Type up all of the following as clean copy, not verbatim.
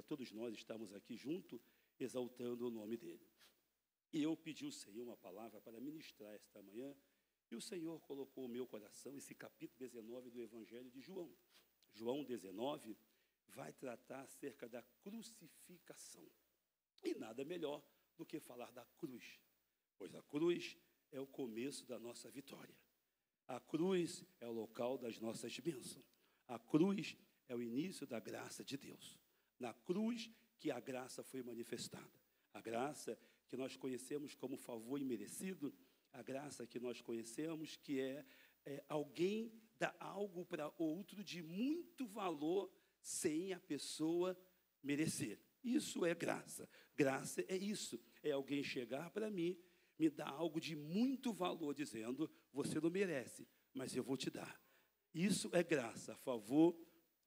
todos nós estarmos aqui juntos, exaltando o nome dele. E eu pedi ao Senhor uma palavra para ministrar esta manhã, e o Senhor colocou no meu coração esse capítulo 19 do Evangelho de João. João 19 vai tratar acerca da crucificação. E nada melhor do que falar da cruz, pois a cruz é o começo da nossa vitória. A cruz é o local das nossas bênçãos. A cruz é o início da graça de Deus. Na cruz que a graça foi manifestada. A graça que nós conhecemos como favor imerecido, a graça que nós conhecemos que é alguém dar algo para outro de muito valor sem a pessoa merecer. Isso é graça. Graça é isso. É alguém chegar para mim, me dar algo de muito valor, dizendo, você não merece, mas eu vou te dar. Isso é graça, favor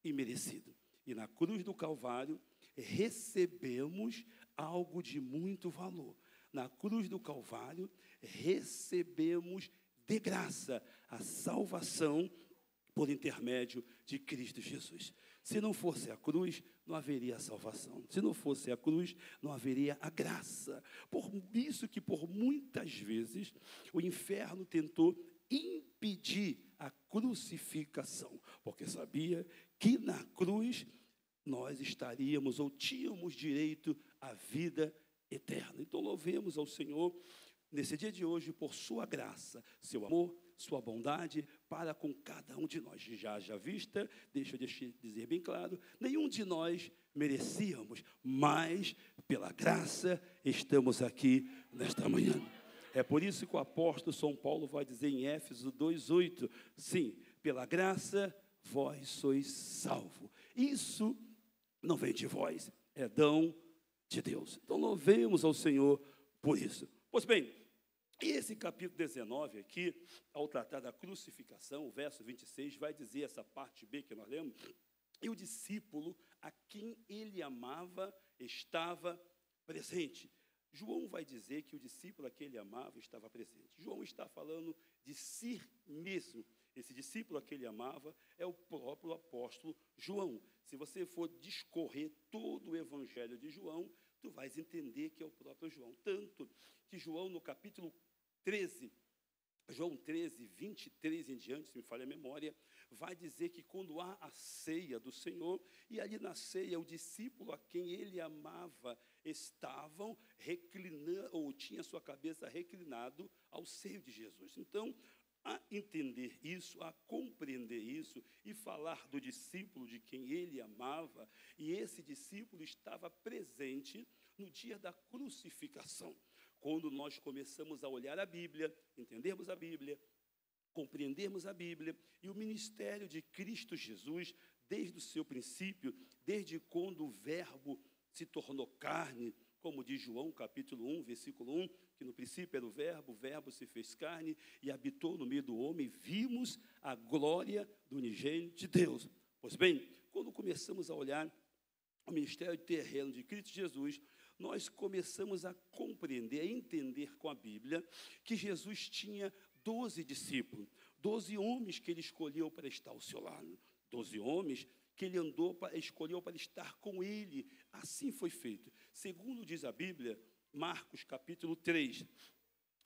imerecido. E na cruz do Calvário, recebemos algo de muito valor. Na cruz do Calvário, recebemos de graça a salvação por intermédio de Cristo Jesus. Se não fosse a cruz, não haveria salvação. Se não fosse a cruz, não haveria a graça. Por isso que por muitas vezes o inferno tentou impedir a crucificação, porque sabia que na cruz nós estaríamos ou tínhamos direito à vida eterna. Então louvemos ao Senhor nesse dia de hoje por sua graça, seu amor, sua bondade para com cada um de nós. Já haja vista, deixa eu dizer bem claro, nenhum de nós merecíamos, mas pela graça estamos aqui nesta manhã. É por isso que o apóstolo São Paulo vai dizer em Éfeso 2:8, sim, pela graça vós sois salvos. Isso não vem de vós, é dom de Deus. Então louvemos ao Senhor por isso. Pois bem, esse capítulo 19 aqui, ao tratar da crucificação, o verso 26, vai dizer essa parte B que nós lemos, e o discípulo a quem ele amava estava presente. João vai dizer que o discípulo a quem ele amava estava presente. João está falando de si mesmo. Esse discípulo a quem ele amava é o próprio apóstolo João. Se você for discorrer todo o evangelho de João, tu vais entender que é o próprio João. Tanto que João, no capítulo 13, João 13, 23 em diante, se me falha a memória, vai dizer que quando há a ceia do Senhor, e ali na ceia o discípulo a quem ele amava estavam reclinando, ou tinha sua cabeça reclinado ao seio de Jesus. Então, a entender isso, a compreender isso e falar do discípulo de quem ele amava, e esse discípulo estava presente no dia da crucificação. Quando nós começamos a olhar a Bíblia, entendermos a Bíblia, compreendermos a Bíblia e o ministério de Cristo Jesus, desde o seu princípio, desde quando o Verbo se tornou carne, como diz João, capítulo 1, versículo 1, que no princípio era o Verbo se fez carne e habitou no meio do homem, vimos a glória do unigênito de Deus. Pois bem, quando começamos a olhar o ministério terreno de Cristo Jesus, nós começamos a compreender, a entender com a Bíblia, que Jesus tinha 12 discípulos, 12 homens que ele escolheu para estar ao seu lado, 12 homens que ele escolheu para estar com ele. Assim foi feito. Segundo diz a Bíblia, Marcos capítulo 3,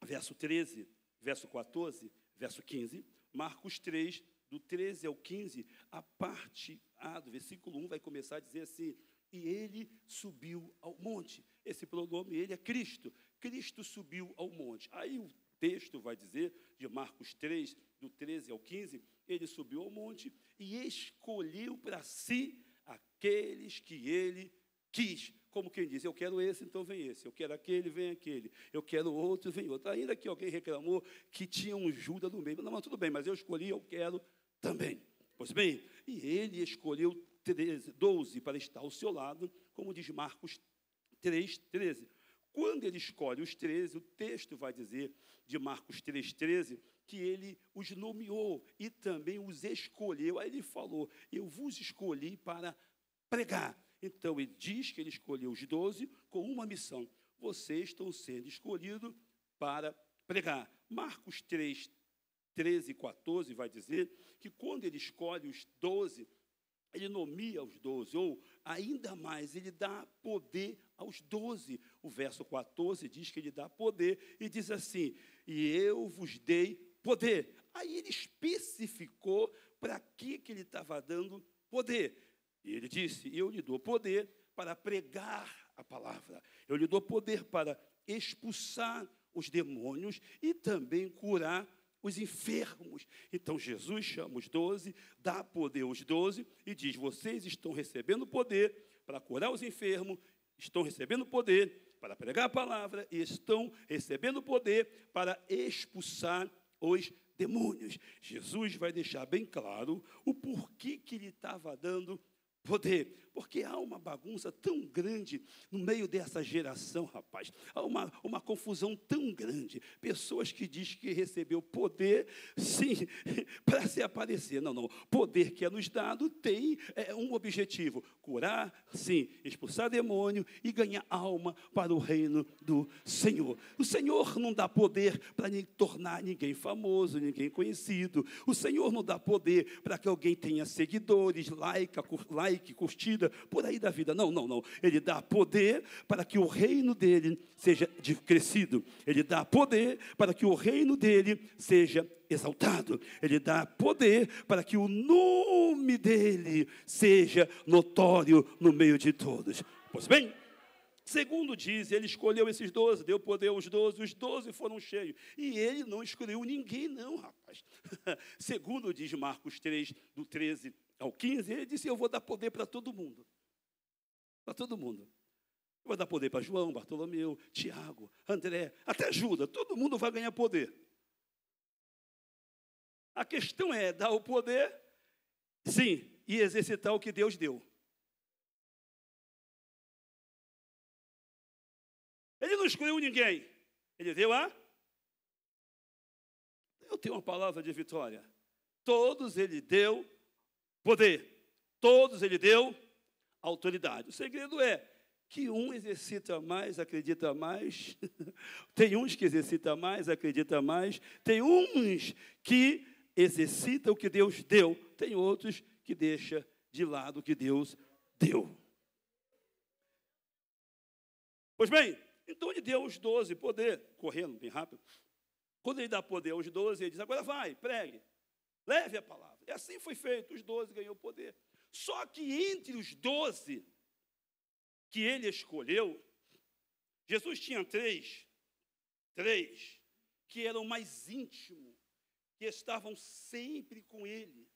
verso 13, verso 14, verso 15, Marcos 3, do 13 ao 15, a parte A do versículo 1 vai começar a dizer assim, e ele subiu ao monte. Esse pronome, ele é Cristo. Cristo subiu ao monte. Aí o texto vai dizer, de Marcos 3, do 13 ao 15, ele subiu ao monte e escolheu para si aqueles que ele quis. Como quem diz, eu quero esse, então vem esse. Eu quero aquele, vem aquele. Eu quero outro, vem outro. Ainda que alguém reclamou que tinha um Judas no meio. Não, mas tudo bem, mas eu escolhi, eu quero também. Pois bem, e ele escolheu 12 para estar ao seu lado, como diz Marcos 3, 13. Quando ele escolhe os 13, o texto vai dizer, de Marcos 3, 13, que ele os nomeou e também os escolheu. Aí ele falou, eu vos escolhi para pregar. Então, ele diz que ele escolheu os 12 com uma missão. Vocês estão sendo escolhidos para pregar. Marcos 3, 13 e 14 vai dizer que quando ele escolhe os 12, ele nomia os 12, ou ainda mais, ele dá poder aos 12. O verso 14 diz que ele dá poder e diz assim: e eu vos dei poder. Aí ele especificou para que ele estava dando poder. E ele disse: eu lhe dou poder para pregar a palavra. Eu lhe dou poder para expulsar os demônios e também curar os enfermos. Então Jesus chama os 12, dá poder aos 12 e diz: vocês estão recebendo poder para curar os enfermos, estão recebendo poder para pregar a palavra e estão recebendo poder para expulsar os demônios. Jesus vai deixar bem claro o porquê que ele estava dando poder, porque há uma bagunça tão grande no meio dessa geração, rapaz. Há uma confusão tão grande. Pessoas que dizem que recebeu poder, sim, para se aparecer. Não. Poder que é nos dado tem um objetivo: curar, sim, expulsar demônio e ganhar alma para o reino do Senhor. O Senhor não dá poder para tornar ninguém famoso, ninguém conhecido. O Senhor não dá poder para que alguém tenha seguidores, like, curtida, por aí da vida. Não. Ele dá poder para que o reino dele seja crescido. Ele dá poder para que o reino dele seja exaltado. Ele dá poder para que o nome dele seja notório no meio de todos. Pois bem, segundo diz, ele escolheu esses 12, deu poder aos 12, os 12 foram cheios. E ele não escolheu ninguém, não, rapaz. Segundo diz Marcos 3, do 13 ao 15, ele disse: eu vou dar poder para todo mundo. Para todo mundo. Eu vou dar poder para João, Bartolomeu, Tiago, André, até Judas. Todo mundo vai ganhar poder. A questão é dar o poder, sim, e exercitar o que Deus deu. Ele não escolheu ninguém. Ele deu Eu tenho uma palavra de vitória. Todos ele deu poder. Todos ele deu autoridade. O segredo é que um exercita mais, acredita mais. Tem uns que exercitam mais, acredita mais. Tem uns que exercitam o que Deus deu. Tem outros que deixam de lado o que Deus deu. Pois bem, então ele deu aos 12 poder, correndo bem rápido. Quando ele dá poder aos 12, ele diz: agora vai, pregue, leve a palavra. E assim foi feito, os 12 ganhou poder. Só que entre os 12 que ele escolheu, Jesus tinha três que eram mais íntimos, que estavam sempre com ele.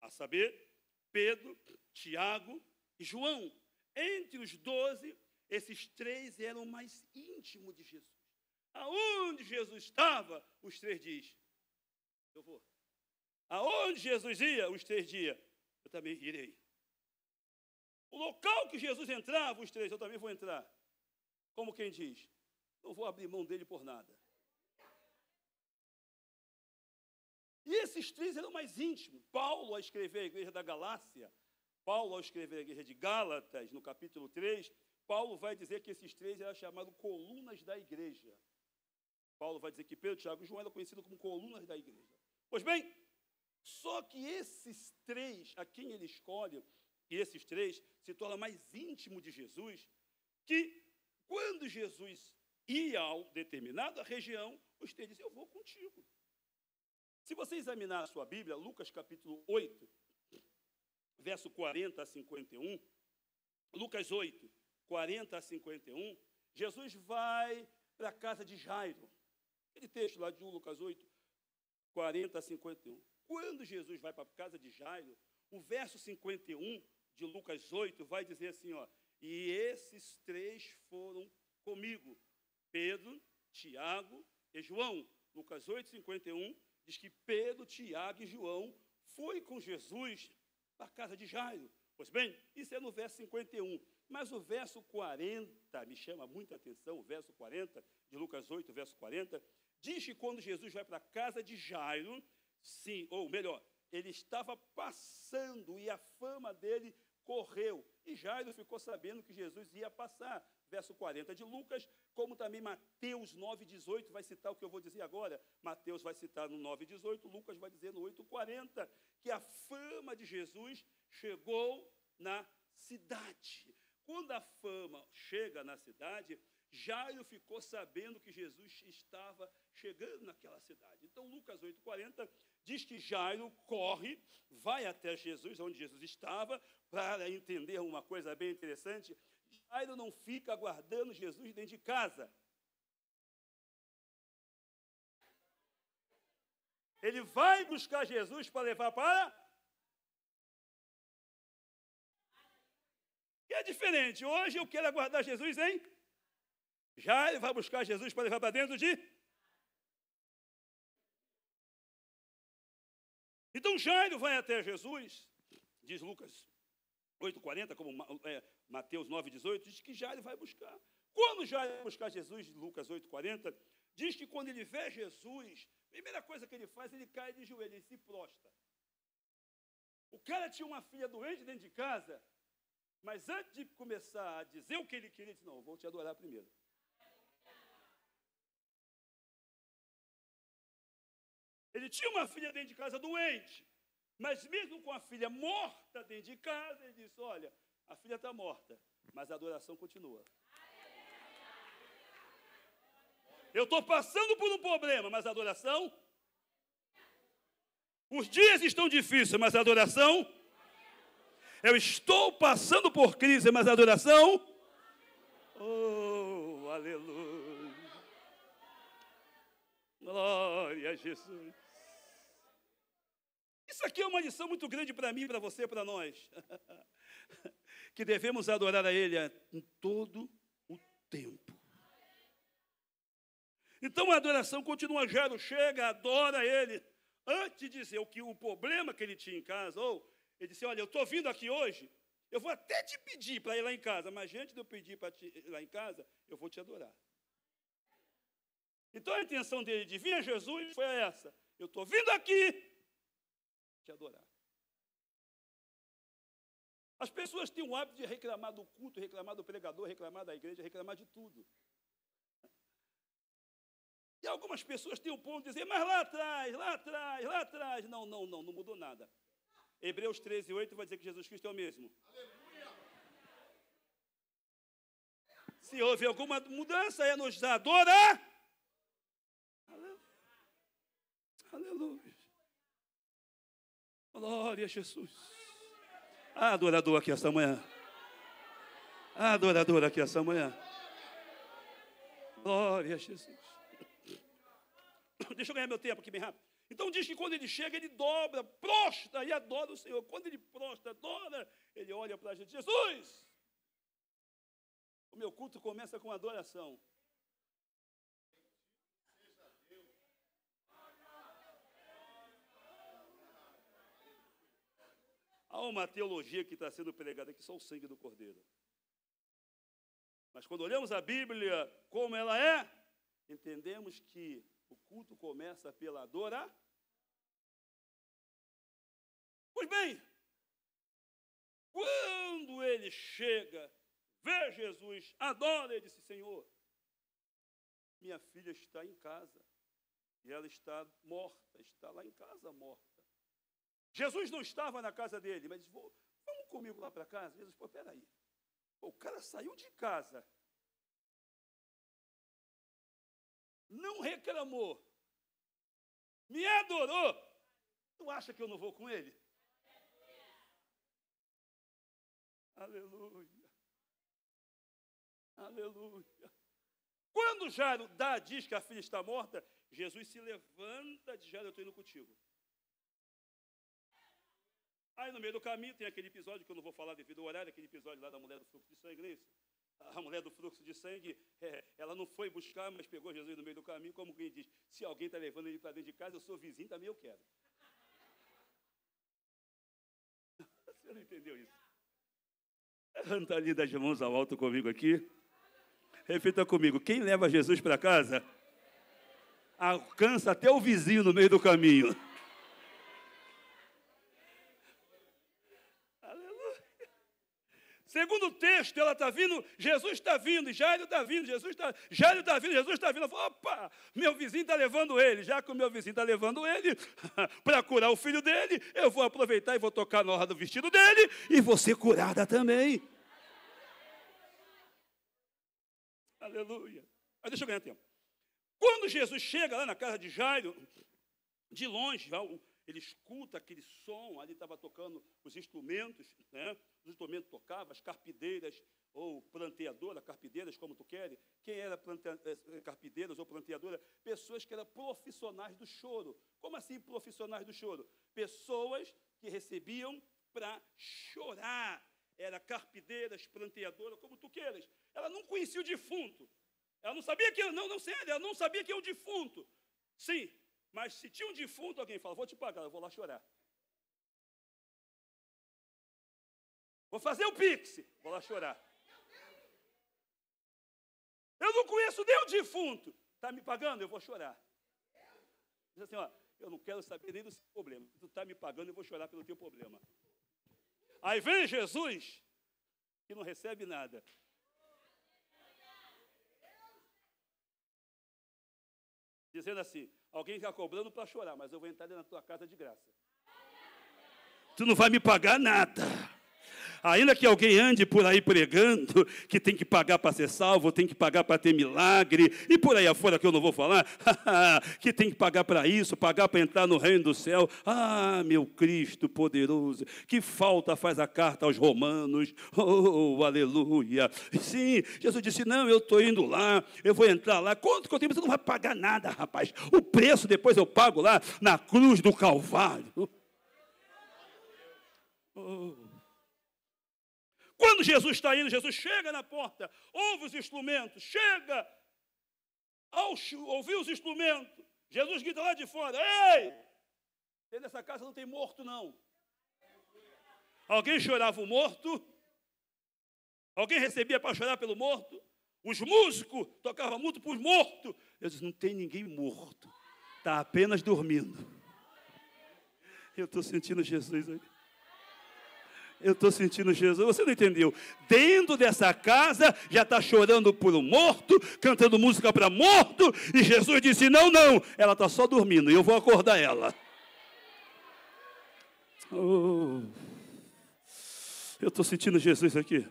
A saber, Pedro, Tiago e João. Entre os 12, esses 3 eram mais íntimos de Jesus. Aonde Jesus estava, os 3 dias: eu vou. Aonde Jesus ia, os 3 dias: eu também irei. O local que Jesus entrava, os 3: eu também vou entrar. Como quem diz: não vou abrir mão dele por nada. E esses 3 eram mais íntimos. Paulo, ao escrever a igreja da Galácia, Paulo, ao escrever a igreja de Gálatas, no capítulo 3, Paulo vai dizer que esses 3 eram chamados colunas da igreja. Paulo vai dizer que Pedro, Tiago e João eram conhecidos como colunas da igreja. Pois bem, só que esses 3, a quem ele escolhe, e esses 3 se tornam mais íntimos de Jesus, que quando Jesus ia a determinada região, os 3 diziam: eu vou contigo. Se você examinar a sua Bíblia, Lucas capítulo 8, verso 40 a 51, Lucas 8, 40 a 51, Jesus vai para a casa de Jairo. Aquele texto lá de Lucas 8, 40 a 51. Quando Jesus vai para a casa de Jairo, o verso 51 de Lucas 8 vai dizer assim, ó: e esses 3 foram comigo, Pedro, Tiago e João. Lucas 8, 51 diz que Pedro, Tiago e João foi com Jesus para a casa de Jairo. Pois bem, isso é no verso 51. Mas o verso 40, me chama muita atenção, o verso 40 de Lucas 8, verso 40, diz que quando Jesus vai para a casa de Jairo, sim, ou melhor, ele estava passando e a fama dele correu. E Jairo ficou sabendo que Jesus ia passar. Verso 40 de Lucas, como também Mateus 9,18 vai citar o que eu vou dizer agora. Mateus vai citar no 9,18, Lucas vai dizer no 8,40, que a fama de Jesus chegou na cidade. Quando a fama chega na cidade, Jairo ficou sabendo que Jesus estava chegando naquela cidade. Então, Lucas 8,40 diz que Jairo corre, vai até Jesus, onde Jesus estava, para entender uma coisa bem interessante. Jairo não fica aguardando Jesus dentro de casa. Ele vai buscar Jesus para levar para... E é diferente. Hoje eu quero aguardar Jesus, hein? Jairo vai buscar Jesus para levar para dentro de... Então Jairo vai até Jesus, diz Lucas 8,40, como Mateus 9,18, diz que Jairo vai buscar. Quando Jairo vai buscar Jesus, Lucas 8,40, diz que quando ele vê Jesus, a primeira coisa que ele faz, ele cai de joelho, ele se prostra. O cara tinha uma filha doente dentro de casa, mas antes de começar a dizer o que ele queria, ele disse, não, eu vou te adorar primeiro. Ele tinha uma filha dentro de casa doente, mas mesmo com a filha morta dentro de casa, ele disse, olha, a filha está morta, mas a adoração continua. Eu estou passando por um problema, mas a adoração... Os dias estão difíceis, mas a adoração... Eu estou passando por crise, mas a adoração... Oh, aleluia! Glória a Jesus! Isso aqui é uma lição muito grande para mim, para você, para nós. Que devemos adorar a Ele em todo o tempo. Então a adoração continua. Jairo chega, adora Ele. Antes de dizer o problema que ele tinha em casa, ou ele disse, olha, eu estou vindo aqui hoje, eu vou até te pedir para ir lá em casa, mas antes de eu pedir para ir lá em casa, eu vou te adorar. Então a intenção dele de vir a Jesus foi essa. Eu estou vindo aqui te adorar. As pessoas têm o hábito de reclamar do culto, reclamar do pregador, reclamar da igreja, reclamar de tudo. E algumas pessoas têm o ponto de dizer, mas lá atrás, não mudou nada. Hebreus 13:8 vai dizer que Jesus Cristo é o mesmo. Aleluia. Se houve alguma mudança, é nos adorar. Aleluia. Glória a Jesus. Adorador aqui essa manhã. Adorador aqui essa manhã. Glória a Jesus. Deixa eu ganhar meu tempo aqui bem rápido. Então diz que quando ele chega, ele dobra, prostra e adora o Senhor. Quando ele prostra, adora, ele olha para Jesus. Jesus! O meu culto começa com adoração. Há uma teologia que está sendo pregada aqui, só o sangue do Cordeiro. Mas quando olhamos a Bíblia como ela é, entendemos que o culto começa pela adoração. Pois bem, quando ele chega, vê Jesus, adora, ele disse, Senhor, minha filha está em casa. E ela está morta, está lá em casa morta. Jesus não estava na casa dele, mas disse, vamos comigo lá para casa. Jesus, peraí. O cara saiu de casa. Não reclamou. Me adorou. Tu acha que eu não vou com ele? Aleluia. Aleluia. Quando Jairo diz que a filha está morta, Jesus se levanta de Jairo, eu estou indo contigo. Aí no meio do caminho tem aquele episódio que eu não vou falar devido ao horário, aquele episódio lá da mulher do fluxo de sangue, não é isso? A mulher do fluxo de sangue, ela não foi buscar, mas pegou Jesus no meio do caminho, como quem diz, se alguém está levando ele para dentro de casa, eu sou vizinho, também eu quero. Você não entendeu isso? Levanta ali das mãos ao alto comigo aqui. Repita comigo, quem leva Jesus para casa, alcança até o vizinho no meio do caminho. Segundo o texto, ela está vindo, Jesus está vindo, Jairo está vindo, Jairo está vindo, Jesus está vindo. Ela falou, opa, meu vizinho está levando ele. Já que o meu vizinho está levando ele para curar o filho dele, eu vou aproveitar e vou tocar na hora do vestido dele e vou ser curada também. Aleluia. Mas deixa eu ganhar tempo. Quando Jesus chega lá na casa de Jairo, de longe, ele escuta aquele som, ali estava tocando os instrumentos, né? Os instrumentos tocavam, as carpideiras ou planteadoras, carpideiras, como tu queres. Quem era carpideiras ou planteadora? Pessoas que eram profissionais do choro. Como assim profissionais do choro? Pessoas que recebiam para chorar. Era carpideiras, planteadoras, como tu queres. Ela não conhecia o defunto. Ela não sabia que, sério, ela não sabia que é o defunto. Sim, mas se tinha um defunto, alguém fala, vou te pagar, eu vou lá chorar. Vou fazer o pix, vou lá chorar. Eu não conheço nem o defunto. Está me pagando? Eu vou chorar. Diz assim, ó, eu não quero saber nem do seu problema. Tu está me pagando, eu vou chorar pelo teu problema. Aí vem Jesus, que não recebe nada. Dizendo assim, alguém está cobrando para chorar, mas eu vou entrar na tua casa de graça. Tu não vai me pagar nada. Ainda que alguém ande por aí pregando que tem que pagar para ser salvo, tem que pagar para ter milagre, e por aí afora que eu não vou falar, que tem que pagar para isso, pagar para entrar no reino do céu. Ah, meu Cristo poderoso, que falta faz a carta aos romanos, oh, aleluia. Sim, Jesus disse, não, eu estou indo lá, eu vou entrar lá, quanto que eu tenho? Você não vai pagar nada, rapaz, o preço depois eu pago lá na cruz do Calvário. Oh. Quando Jesus está indo, Jesus chega na porta, ouve os instrumentos, chega, ao ouvir os instrumentos, Jesus grita lá de fora, ei, dentro dessa casa não tem morto não. Alguém chorava o morto? Alguém recebia para chorar pelo morto? Os músicos tocavam muito para os mortos. Eu disse, não tem ninguém morto, está apenas dormindo. Eu estou sentindo Jesus aí. Eu estou sentindo Jesus, você não entendeu? Dentro dessa casa, já está chorando por um morto, cantando música para morto, e Jesus disse, não, ela está só dormindo, e eu vou acordar ela. Oh, eu estou sentindo Jesus aqui.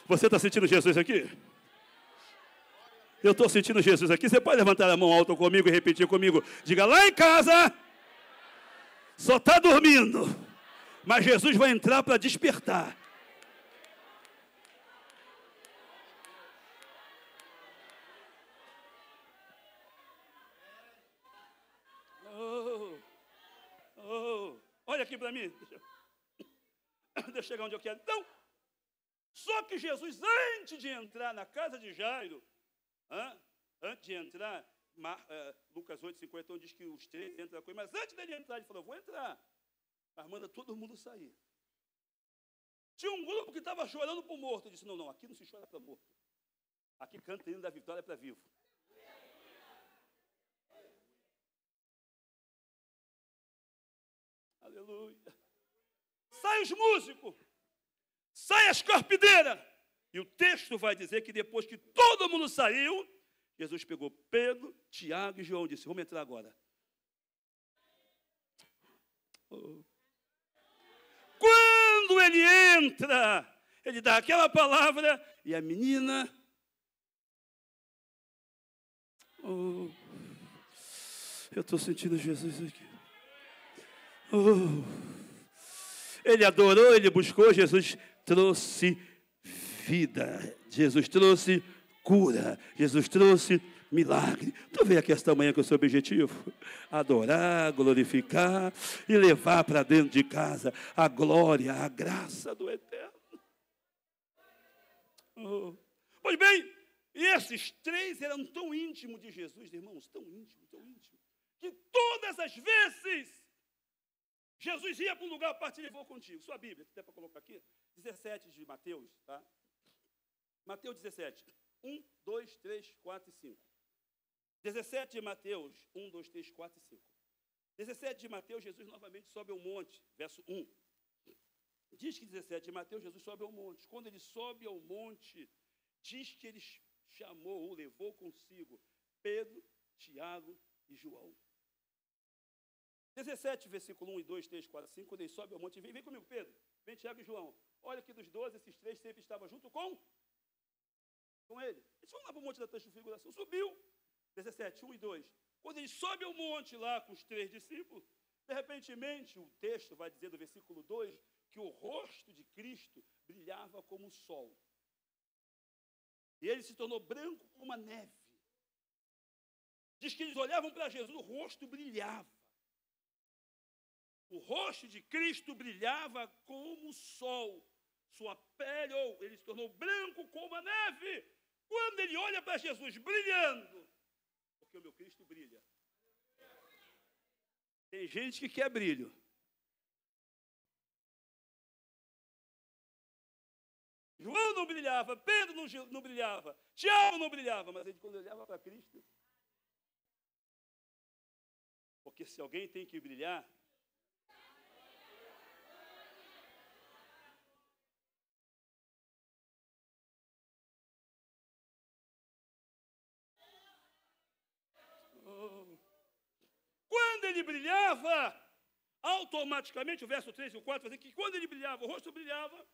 Você está sentindo Jesus aqui? Eu estou sentindo Jesus aqui. Você pode levantar a mão alta comigo e repetir comigo. Diga, lá em casa, só está dormindo. Mas Jesus vai entrar para despertar. Olha aqui para mim. Deixa eu chegar onde eu quero. Então, só que Jesus, antes de entrar na casa de Jairo, antes de entrar, Lucas 8:51 diz que os três entram com ele, mas antes dele entrar, ele falou, vou entrar. Mas manda todo mundo sair. Tinha um grupo que estava chorando para o morto. Ele disse, não, aqui não se chora para morto. Aqui canta o hino da vitória para vivo. Aleluia. Sai os músicos. Sai as carpideiras. E o texto vai dizer que depois que todo mundo saiu, Jesus pegou Pedro, Tiago e João e disse, vamos entrar agora. Oh. Quando ele entra, ele dá aquela palavra e a menina, oh, eu estou sentindo Jesus aqui. Oh, ele adorou, ele buscou, Jesus trouxe vida, Jesus trouxe cura, Jesus trouxe milagre. Tu veio aqui esta manhã com o seu objetivo? Adorar, glorificar e levar para dentro de casa a glória, a graça do Eterno. Oh. Pois bem, esses três eram tão íntimos de Jesus, irmãos, tão íntimos, que todas as vezes Jesus ia para um lugar, a parte levou contigo. Sua Bíblia, que tem para colocar aqui, 17 de Mateus, tá? Mateus 17, 1, 2, 3, 4 e 5. 17 de Mateus, 1, 2, 3, 4 e 5. 17 de Mateus, Jesus novamente sobe ao monte, verso 1. Diz que 17 de Mateus, Jesus sobe ao monte. Quando ele sobe ao monte, diz que ele chamou ou levou consigo Pedro, Tiago e João. 17, versículo 1 e 2, 3, 4, 5, quando ele sobe ao monte, vem comigo, Pedro, vem Tiago e João. Olha que dos 12, esses 3 sempre estavam junto com ele. Eles foram lá para o monte da transfiguração, subiu. 17, 1 e 2. Quando ele sobe ao monte lá com os 3 discípulos, de repentemente, o texto vai dizer do versículo 2, que o rosto de Cristo brilhava como o sol. E ele se tornou branco como a neve. Diz que eles olhavam para Jesus, o rosto brilhava. O rosto de Cristo brilhava como o sol. Sua pele, ele se tornou branco como a neve. Quando ele olha para Jesus brilhando, porque o meu Cristo brilha. Tem gente que quer brilho. João não brilhava, Pedro não brilhava, Tiago não brilhava, mas ele, quando olhava para Cristo, porque se alguém tem que brilhar, quando ele brilhava, automaticamente, o verso 3 e o 4, vai dizer que quando ele brilhava, o rosto brilhava,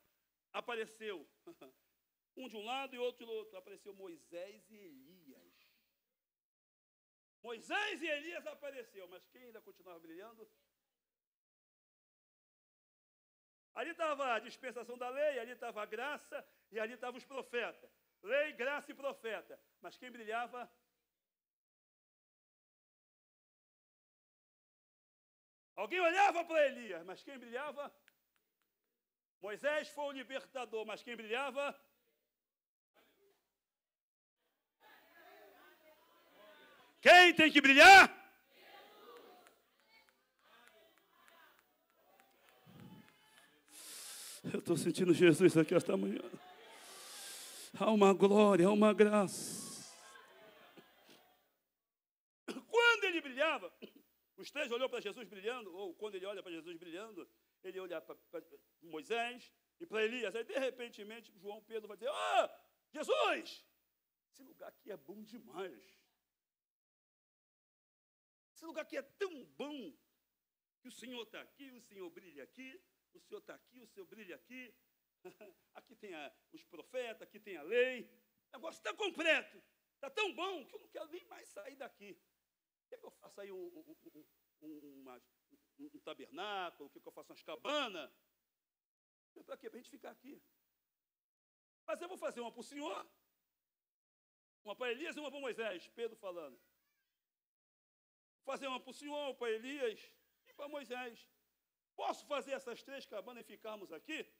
apareceu, um de um lado e outro do outro, apareceu Moisés e Elias. Moisés e Elias apareceu, mas quem ainda continuava brilhando? Ali estava a dispensação da lei, ali estava a graça e ali estavam os profetas. Lei, graça e profeta. Mas quem brilhava? Alguém olhava para Elias, mas quem brilhava? Moisés foi o libertador, mas quem brilhava? Quem tem que brilhar? Eu estou sentindo Jesus aqui esta manhã. Há uma glória, há uma graça. Quando ele brilhava, os 3 olhou para Jesus brilhando, ou quando ele olha para Jesus brilhando, ele olha para Moisés e para Elias. Aí, de repente, João Pedro vai dizer, Jesus, esse lugar aqui é bom demais. Esse lugar aqui é tão bom que o Senhor está aqui, o Senhor brilha aqui, o Senhor está aqui, o Senhor brilha aqui. Aqui tem os profetas, aqui tem a lei. O negócio está completo. Está tão bom que eu não quero nem mais sair daqui. Quer que eu faça aí um tabernáculo? Quer que eu faça umas cabanas? Para quê? Para a gente ficar aqui. Mas eu vou fazer uma para o Senhor, uma para Elias e uma para Moisés. Pedro falando. Vou fazer uma para o Senhor, para Elias e para Moisés. Posso fazer essas 3 cabanas e ficarmos aqui?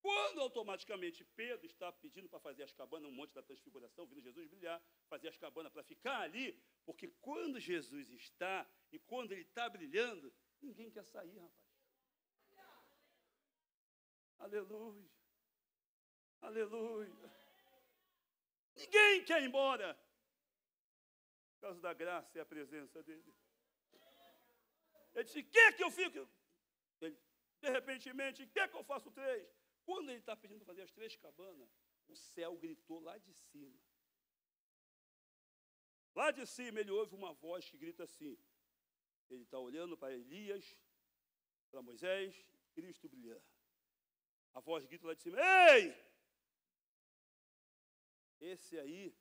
Quando automaticamente Pedro está pedindo para fazer as cabanas, um monte da transfiguração, vindo Jesus brilhar, fazer as cabanas para ficar ali, porque quando Jesus está e quando ele está brilhando, ninguém quer sair, rapaz. Aleluia. Aleluia. Ninguém quer ir embora. Por causa da graça e a presença dele. Ele disse, quer que eu fique? Ele, de repentemente, quer que eu faça 3? Quando ele está pedindo fazer as 3 cabanas, o céu gritou lá de cima. Lá de cima ele ouve uma voz que grita assim. Ele está olhando para Elias, para Moisés, Cristo brilhando. A voz grita lá de cima, ei! Esse aí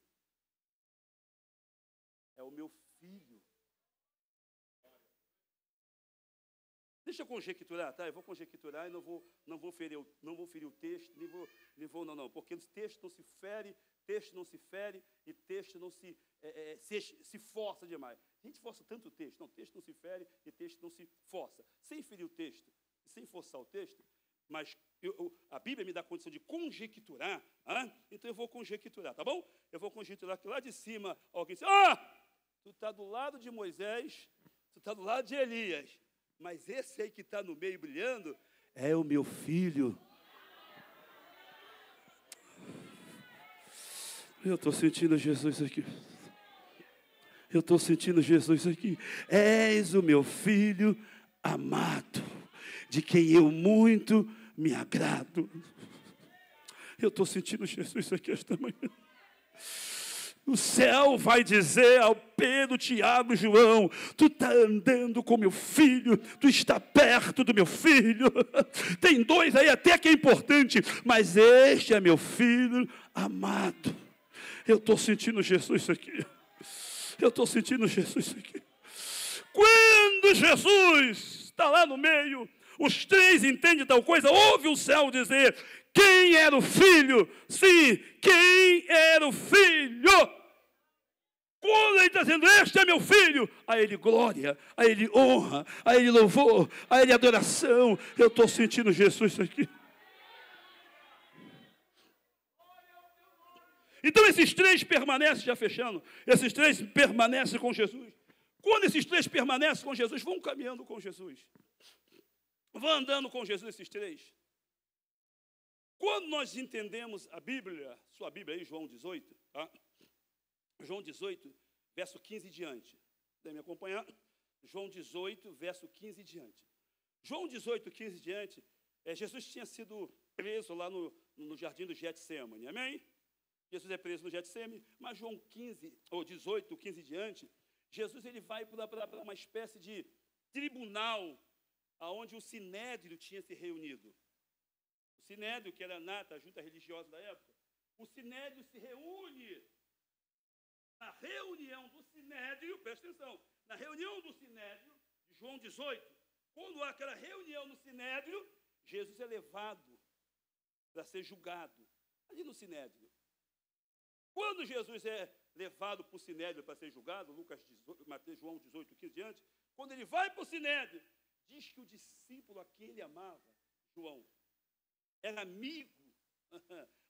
é o meu filho. Deixa eu conjecturar, tá? Eu vou conjecturar e não vou ferir o texto, não, porque os textos não se fere, texto não se fere e texto não se força demais. A gente força tanto o texto, não, texto não se fere e texto não se força. Sem ferir o texto, sem forçar o texto, mas a Bíblia me dá a condição de conjecturar, então eu vou conjecturar, tá bom? Eu vou conjecturar que lá de cima alguém diz, tu está do lado de Moisés, tu está do lado de Elias, mas esse aí que está no meio brilhando é o meu filho. Eu estou sentindo Jesus aqui. Eu estou sentindo Jesus aqui. És o meu filho amado, de quem eu muito me agrado. Eu estou sentindo Jesus aqui esta manhã. O céu vai dizer ao Pedro, Tiago, João: tu está andando com meu filho, tu está perto do meu filho. Tem dois aí até que é importante, mas este é meu filho amado. Eu estou sentindo Jesus aqui. Eu estou sentindo Jesus aqui. Quando Jesus está lá no meio, os três entendem tal coisa, ouve o céu dizer: quem era o filho? Sim, quem era o filho? Quando ele está dizendo, este é meu filho, a ele glória, a ele honra, a ele louvor, a ele adoração. Eu estou sentindo Jesus aqui. Então esses três permanecem, já fechando, esses três permanecem com Jesus. Quando esses três permanecem com Jesus, vão caminhando com Jesus. Vão andando com Jesus esses três. Quando nós entendemos a Bíblia, sua Bíblia aí, João 18, tá? João 18, verso 15 e diante. Deve me acompanhar? João 18, verso 15 e diante. João 18, 15 e diante, Jesus tinha sido preso lá no jardim do Getsemane, amém? Jesus é preso no Getsemane, mas João 15, ou 18, 15 e diante, Jesus ele vai para uma espécie de tribunal, onde o Sinédrio tinha se reunido. O Sinédrio, que era a junta religiosa da época, o Sinédrio se reúne. Na reunião do Sinédrio, presta atenção, na reunião do Sinédrio, de João 18, quando há aquela reunião no Sinédrio, Jesus é levado para ser julgado, ali no Sinédrio. Quando Jesus é levado para o Sinédrio para ser julgado, João 18, 15 diante, quando ele vai para o Sinédrio, diz que o discípulo a quem ele amava, João, era amigo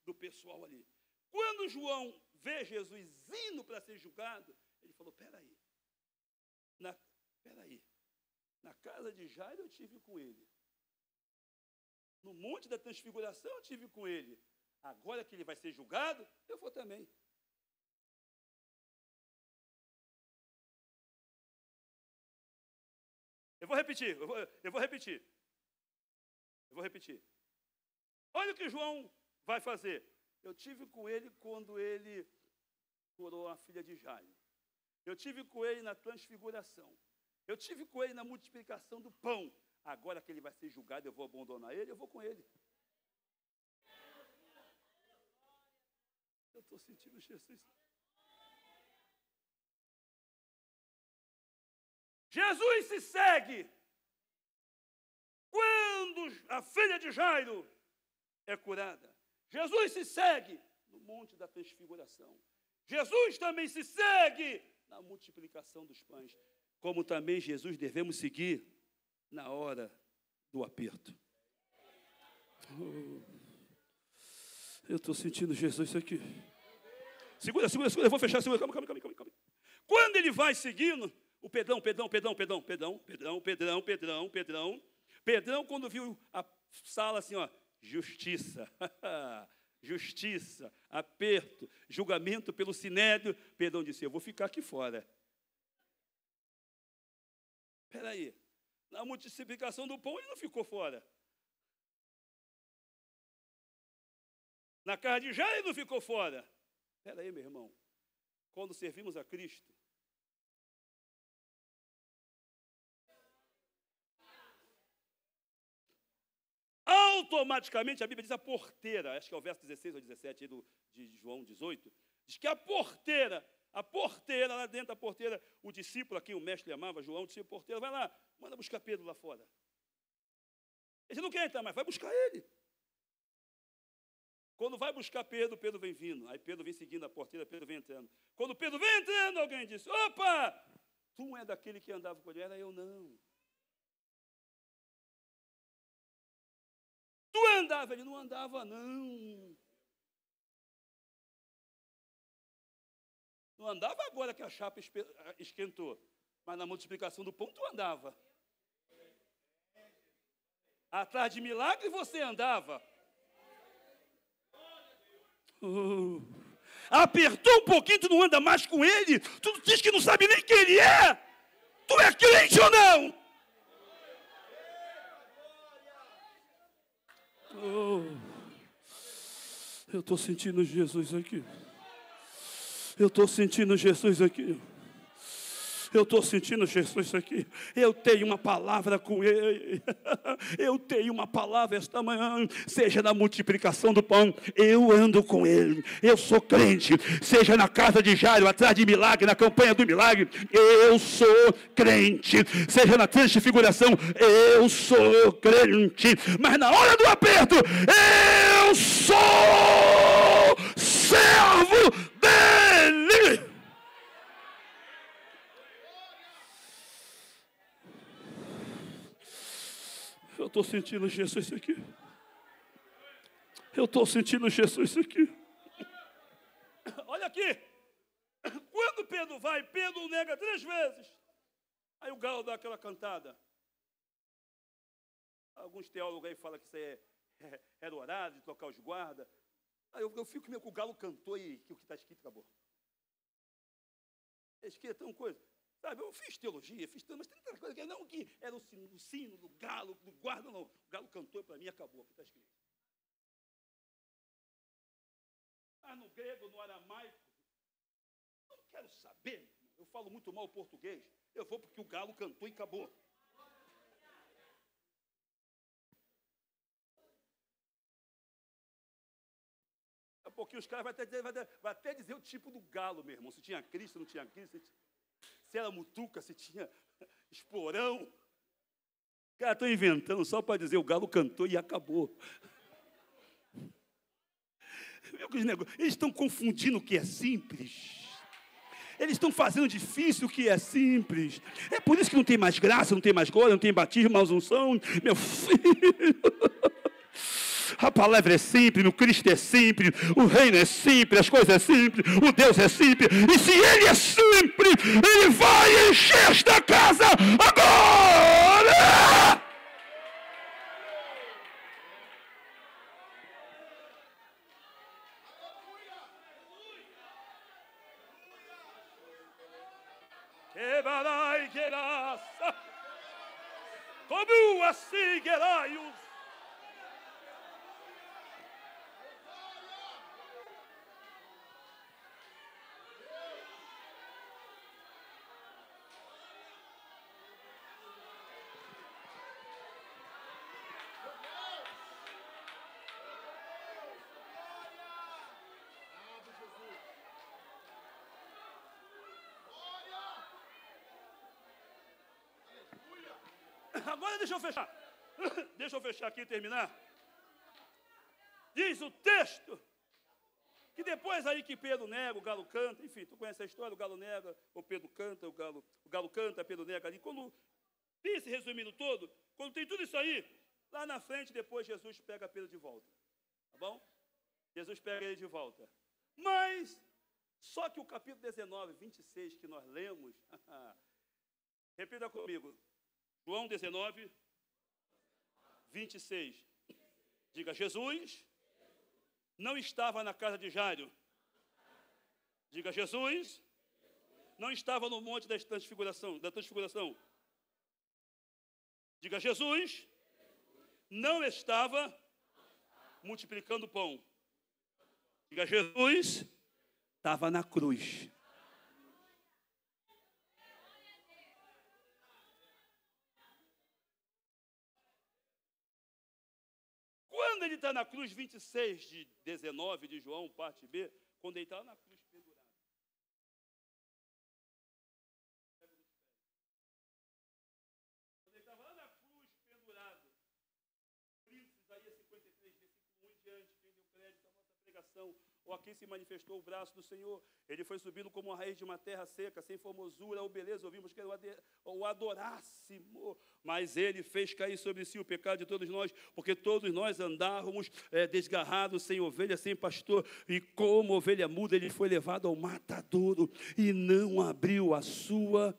do pessoal ali. Quando João vê Jesus indo para ser julgado, ele falou, peraí, na casa de Jairo eu tive com ele, no Monte da Transfiguração eu tive com ele, agora que ele vai ser julgado, eu vou também. Eu vou repetir. Olha o que João vai fazer. Eu tive com ele quando ele curou a filha de Jairo. Eu tive com ele na transfiguração. Eu tive com ele na multiplicação do pão. Agora que ele vai ser julgado, eu vou abandonar ele, eu vou com ele. Eu estou sentindo Jesus. Jesus se segue quando a filha de Jairo é curada. Jesus se segue no Monte da Transfiguração. Jesus também se segue na multiplicação dos pães. Como também Jesus devemos seguir na hora do aperto. Eu estou sentindo Jesus aqui. Segura, eu vou fechar. Segura, calma. Quando ele vai seguindo, o Pedrão, quando viu a sala assim, ó, justiça, aperto, julgamento pelo Sinédrio, Pedrão disse, eu vou ficar aqui fora. Espera aí, na multiplicação do pão ele não ficou fora. Na casa de Jairo ele não ficou fora. Espera aí, meu irmão, quando servimos a Cristo, automaticamente a Bíblia diz a porteira, acho que é o verso 16 ou 17 aí de João 18, diz que a porteira, lá dentro da porteira, o discípulo a quem o mestre amava, João, o discípulo porteiro, vai lá, manda buscar Pedro lá fora. Ele não quer entrar mais, vai buscar ele. Quando vai buscar Pedro, Pedro vem vindo, aí Pedro vem seguindo a porteira, Pedro vem entrando. Quando Pedro vem entrando, alguém disse, opa, tu não é daquele que andava com ele, era eu não. Tu andava, ele não andava, não. Não andava agora que a chapa esquentou, mas na multiplicação do pão tu andava. Atrás de milagre você andava. Apertou um pouquinho, tu não anda mais com ele. Tu diz que não sabe nem quem ele é. Tu é crente ou não? Oh, eu estou sentindo Jesus aqui. Eu estou sentindo Jesus aqui. Eu estou sentindo Jesus aqui. Eu tenho uma palavra com Ele. Eu tenho uma palavra esta manhã. Seja na multiplicação do pão, eu ando com Ele. Eu sou crente. Seja na casa de Jairo, atrás de milagre, na campanha do milagre, eu sou crente. Seja na transfiguração, eu sou crente. Mas na hora do aperto, eu sou servo dEle. Eu estou sentindo Jesus aqui. Eu estou sentindo Jesus aqui. Olha aqui. Quando Pedro vai, Pedro nega 3 vezes. Aí o galo dá aquela cantada. Alguns teólogos aí falam que isso era horário de tocar os guardas. Aí eu fico meio que o galo cantou e que o que está escrito acabou. É escrito uma coisa. Sabe, eu fiz teologia, mas tem tanta coisa que não que era o sino do galo, do guarda, não. O galo cantou para mim e acabou, que está escrito. Ah, no grego, no aramaico, não quero saber. Eu falo muito mal o português. Eu vou porque o galo cantou e acabou. Daqui a pouquinho os caras vai até dizer o tipo do galo, meu irmão. Se tinha Cristo, não tinha Cristo. Se era mutuca, se tinha esporão. Os caras estão inventando só para dizer o galo cantou e acabou. Eles estão confundindo o que é simples. Eles estão fazendo difícil o que é simples. É por isso que não tem mais graça, não tem mais glória, não tem batismo, mais unção. Meu filho... A palavra é simples, o Cristo é simples, o reino é simples, as coisas é simples, o Deus é simples. E se Ele é simples, Ele vai encher esta casa agora! Quebarai, queraça, como assim, queraios? Agora deixa eu fechar. Deixa eu fechar aqui e terminar. Diz o texto que depois aí que Pedro nega, o galo canta. Enfim, tu conhece a história, o galo nega, o Pedro canta, o galo canta, Pedro nega ali. Quando diz, resumindo todo, quando tem tudo isso aí, lá na frente depois Jesus pega Pedro de volta. Tá bom? Jesus pega ele de volta. Mas, só que o capítulo 19, 26 que nós lemos, repita comigo. João 19, 26. Diga, Jesus não estava na casa de Jairo. Diga, Jesus não estava no monte da transfiguração. Diga, Jesus não estava multiplicando pão. Diga, Jesus estava na cruz. Quando ele está na cruz, 26 de 19 de João, parte B, quando ele está na cruz pendurado. Quando ele estava lá na cruz pendurado, Isaías 53, versículo 1 em diante, quem deu crédito à nossa pregação, ou a quem se manifestou o braço do Senhor, ele foi subindo como a raiz de uma terra seca, sem formosura ou beleza, ouvimos que o adorássimo, mas ele fez cair sobre si o pecado de todos nós, porque todos nós andávamos desgarrados, sem ovelha, sem pastor, e como ovelha muda, ele foi levado ao matadouro, e não abriu a sua...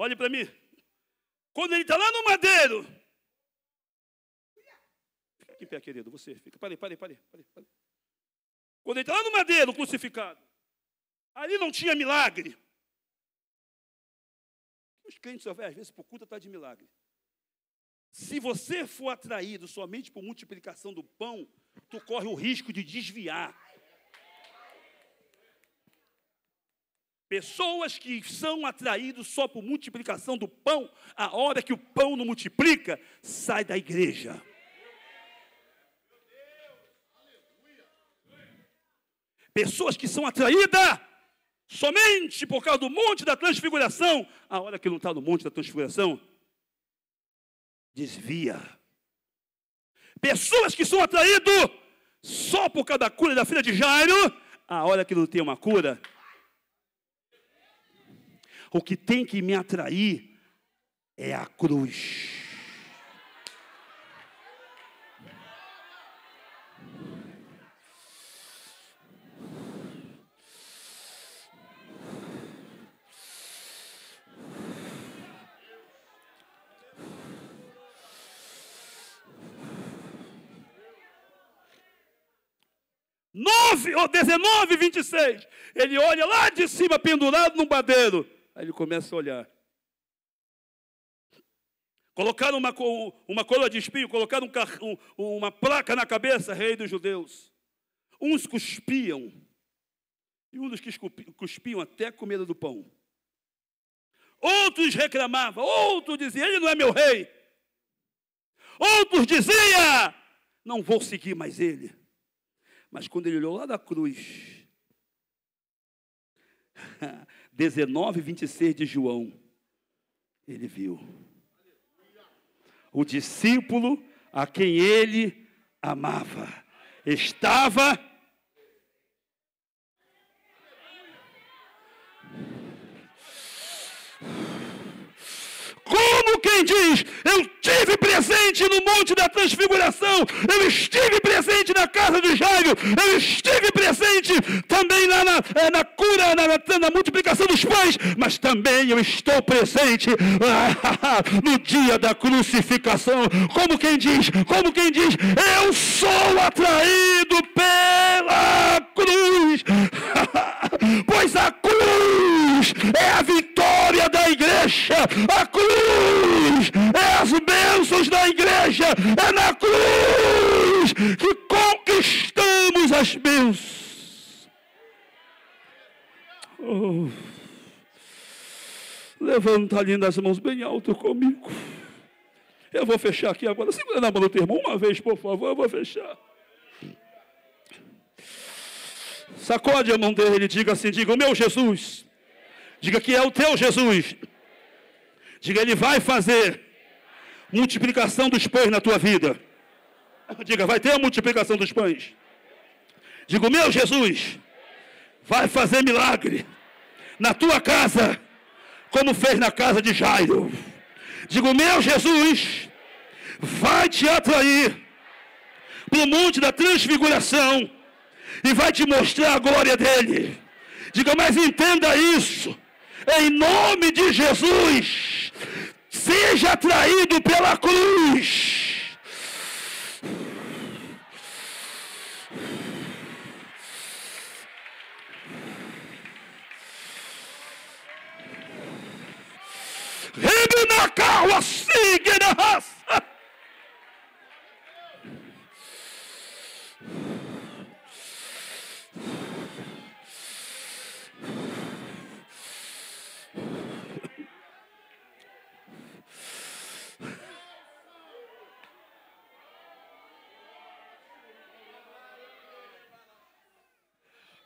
Olhe para mim. Quando ele está lá no madeiro. Fica aqui em pé, querido. Você fica. Pare. Quando ele está lá no madeiro, crucificado. Ali não tinha milagre. Os crentes só vão, às vezes, por culto atrás de milagre. Se você for atraído somente por multiplicação do pão, tu corre o risco de desviar. Pessoas que são atraídas só por multiplicação do pão, a hora que o pão não multiplica, sai da igreja. Pessoas que são atraídas somente por causa do monte da transfiguração, a hora que não está no monte da transfiguração, desvia. Pessoas que são atraídas só por causa da cura da filha de Jairo, a hora que não tem uma cura. O que tem que me atrair é a cruz. Ou 19:26, ele olha lá de cima, pendurado num madeiro. Aí ele começa a olhar. Colocaram uma coroa de espinho, colocaram uma placa na cabeça, rei dos judeus. Uns cuspiam, e uns que cuspiam até com medo do pão. Outros reclamavam, outros diziam, ele não é meu rei. Outros diziam, não vou seguir mais ele. Mas quando ele olhou lá da cruz, 19:26 de João, ele viu o discípulo a quem ele amava. Estava como quem diz, eu estive presente no monte da transfiguração, eu estive presente na casa de Jairo, eu estive presente também lá na cura, na multiplicação dos pães, mas também eu estou presente no dia da crucificação, como quem diz, eu sou atraído pela cruz, pois a cruz é a vitória da igreja, a cruz é as bênçãos da igreja, é na cruz que conquistamos as bênçãos. Oh. Levanta ali nas mãos bem alto comigo. Eu vou fechar aqui agora. Segura na mão do teu irmão uma vez, por favor, eu vou fechar. Sacode a mão dele e diga assim, diga, o meu Jesus. Diga que é o teu Jesus. Diga, ele vai fazer multiplicação dos pães na tua vida. Diga, vai ter a multiplicação dos pães. Diga, o meu Jesus vai fazer milagre na tua casa, como fez na casa de Jairo. Diga, o meu Jesus vai te atrair para o monte da transfiguração e vai te mostrar a glória dele. Diga, mas entenda isso, em nome de Jesus, seja atraído pela cruz. Rebina carro siga na raça.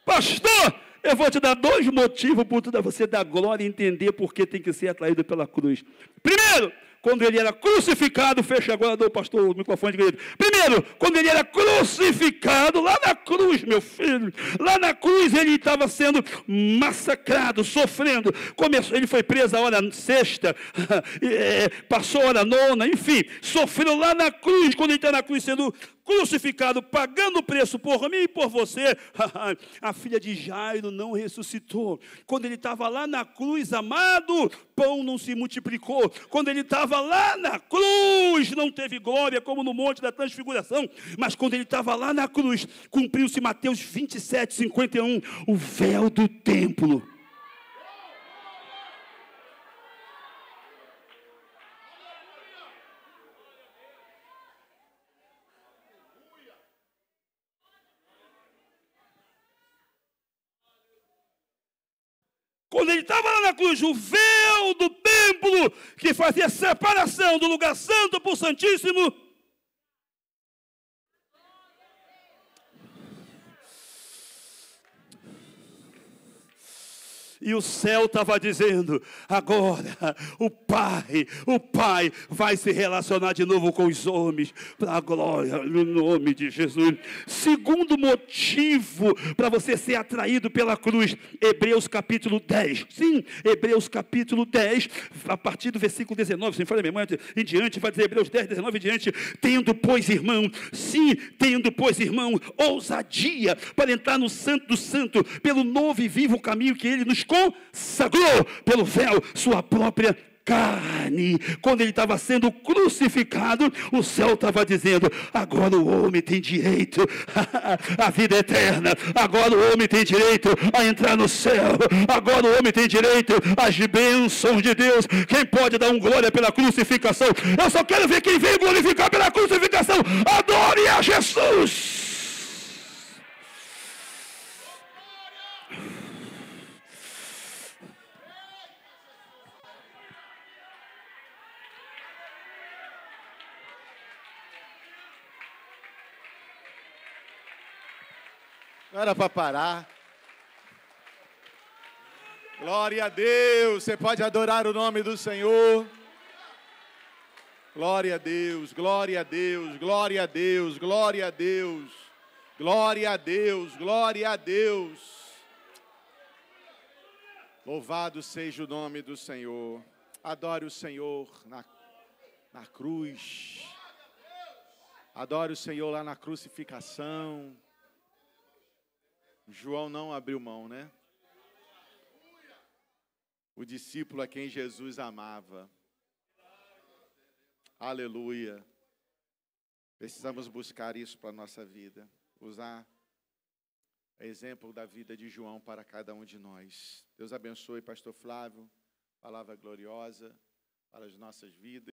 Pastor, eu vou te dar 2 motivos para você dar glória e entender por que tem que ser atraído pela cruz. Primeiro, quando ele era crucificado, fecha agora, dou o pastor o microfone de direito. Primeiro, quando ele era crucificado, lá na cruz, meu filho, lá na cruz ele estava sendo massacrado, sofrendo. Ele foi preso a hora 6ª, passou a hora 9ª, enfim, sofreu lá na cruz, quando ele está na cruz sendo crucificado, pagando o preço por mim e por você. A filha de Jairo não ressuscitou. Quando ele estava lá na cruz, amado, pão não se multiplicou. Quando ele estava lá na cruz, não teve glória como no Monte da Transfiguração. Mas quando ele estava lá na cruz, cumpriu-se Mateus 27, 51, o véu do templo. Quando ele estava lá na cruz, o véu do templo, que fazia separação do lugar santo para o santíssimo, e o céu estava dizendo, agora o Pai vai se relacionar de novo com os homens, para a glória, no nome de Jesus. Segundo motivo para você ser atraído pela cruz, Hebreus capítulo 10. Sim, Hebreus capítulo 10, a partir do versículo 19, se me falha a memória, em diante, vai dizer Hebreus 10, 19 em diante, tendo, pois, irmão, ousadia para entrar no Santo do Santo, pelo novo e vivo caminho que ele nos consagrou pelo véu, sua própria carne. Quando ele estava sendo crucificado, o céu estava dizendo, agora o homem tem direito à vida eterna, agora o homem tem direito a entrar no céu, agora o homem tem direito às bênçãos de Deus. Quem pode dar glória pela crucificação? Eu só quero ver quem veio glorificar pela crucificação. Adore a Jesus. Não era para parar. Glória a Deus. Você pode adorar o nome do Senhor. Glória a Deus, glória a Deus, glória a Deus, glória a Deus. Glória a Deus, glória a Deus. Louvado seja o nome do Senhor. Adore o Senhor na cruz. Adore o Senhor lá na crucificação. João não abriu mão, né? O discípulo a quem Jesus amava. Aleluia. Precisamos buscar isso para a nossa vida. Usar exemplo da vida de João para cada um de nós. Deus abençoe, pastor Flávio. Palavra gloriosa para as nossas vidas.